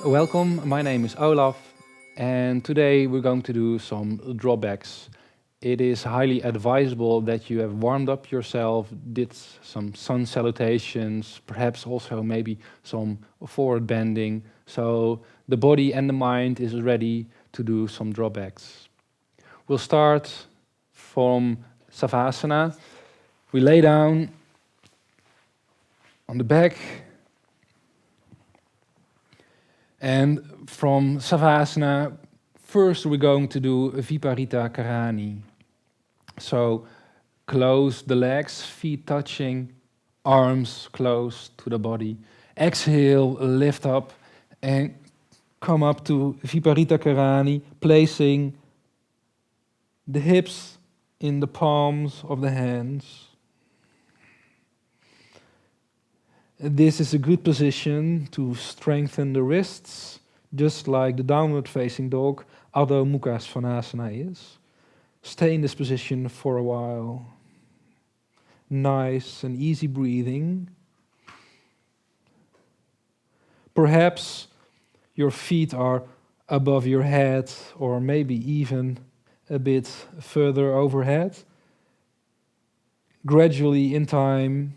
Welcome, my name is Olaf, and today we're going to do some drawbacks. It is highly advisable that you have warmed up yourself, did some sun salutations, perhaps also maybe some forward bending, so the body and the mind is ready to do some drawbacks. We'll start from savasana. We lay down on the back. And from savasana, first we're going to do viparita karani. So close the legs, feet touching, arms close to the body. Exhale, lift up and come up to viparita karani, placing the hips in the palms of the hands. This is a good position to strengthen the wrists, just like the downward facing dog, Adho Mukha Svanasana is. Stay in this position for a while. Nice and easy breathing. Perhaps your feet are above your head or maybe even a bit further overhead. Gradually in time,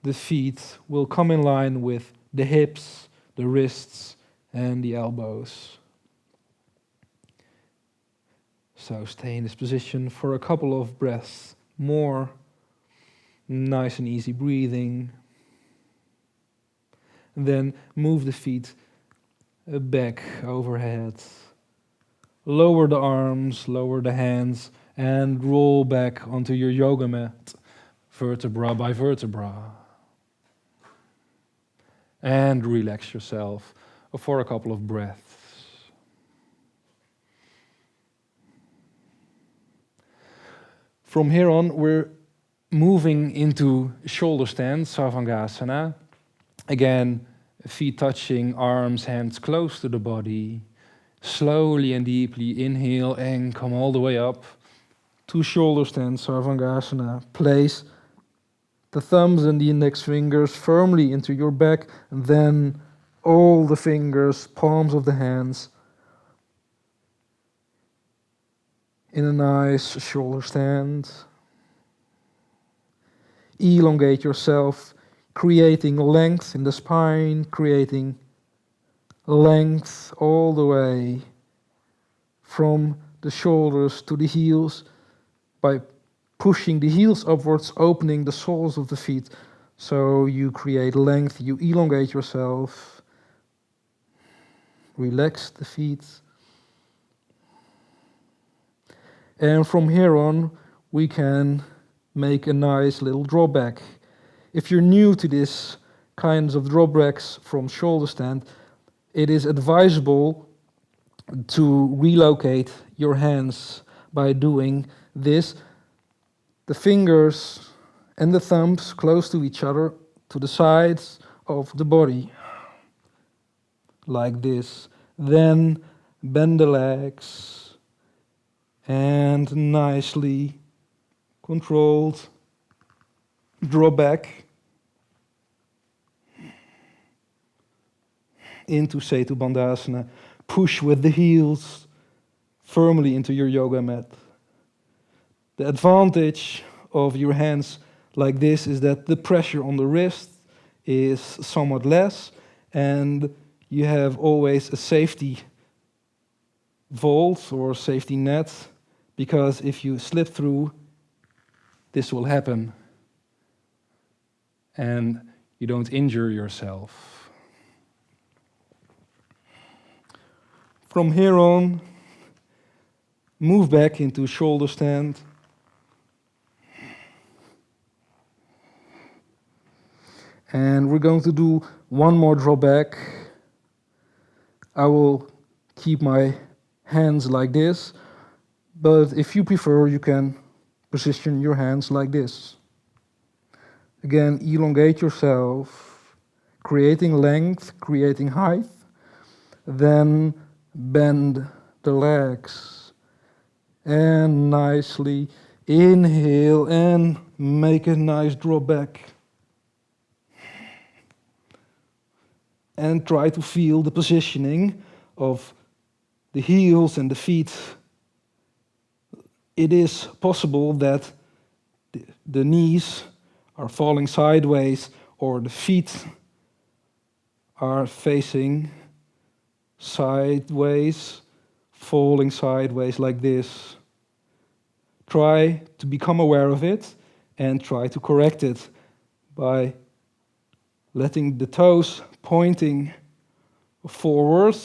the feet will come in line with the hips, the wrists, and the elbows. So stay in this position for a couple of breaths more. Nice and easy breathing. And then move the feet back overhead. Lower the arms, lower the hands, and roll back onto your yoga mat, vertebra by vertebra. And relax yourself for a couple of breaths. From here on, we're moving into shoulder stand, Savangasana. Again, feet touching, arms, hands close to the body. Slowly and deeply inhale and come all the way up to shoulder stand, Savangasana. Place the thumbs and the index fingers firmly into your back, and then all the fingers, palms of the hands, in a nice shoulder stand. Elongate yourself, creating length in the spine, creating length all the way from the shoulders to the heels by pushing the heels upwards, opening the soles of the feet. So you create length, you elongate yourself. Relax the feet. And from here on, we can make a nice little drawback. If you're new to this kinds of drawbacks from shoulder stand, it is advisable to relocate your hands by doing this. The fingers and the thumbs close to each other, to the sides of the body, like this. Then bend the legs and nicely controlled draw back into Setu Bandhasana. Push with the heels firmly into your yoga mat. The advantage of your hands like this is that the pressure on the wrist is somewhat less, and you have always a safety vault or safety net, because if you slip through, this will happen and you don't injure yourself. From here on, move back into shoulder stand. And we're going to do one more drawback. I will keep my hands like this, but if you prefer, you can position your hands like this. Again, elongate yourself, creating length, creating height. Then bend the legs and nicely inhale and make a nice drop back. and try to feel the positioning of the heels and the feet. It is possible that the knees are falling sideways or the feet are facing sideways, falling sideways like this. Try to become aware of it and try to correct it by letting the toes pointing forward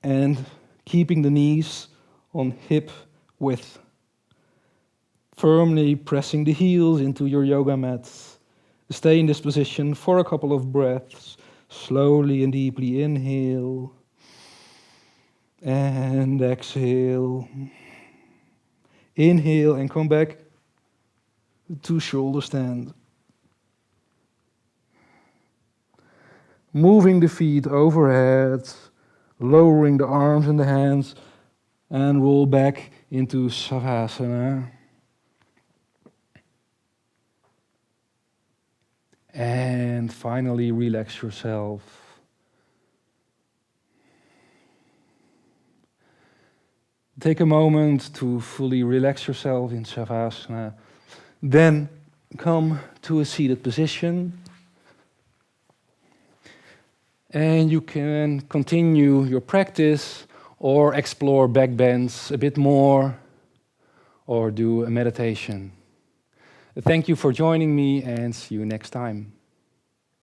and keeping the knees on hip width. Firmly pressing the heels into your yoga mat. Stay in this position for a couple of breaths. Slowly and deeply inhale and exhale. Inhale and come back to shoulder stand. Moving the feet overhead, lowering the arms and the hands, and roll back into savasana. And finally, relax yourself. Take a moment to fully relax yourself in savasana. Then come to a seated position. And you can continue your practice or explore back bends a bit more or do a meditation. Thank you for joining me and see you next time.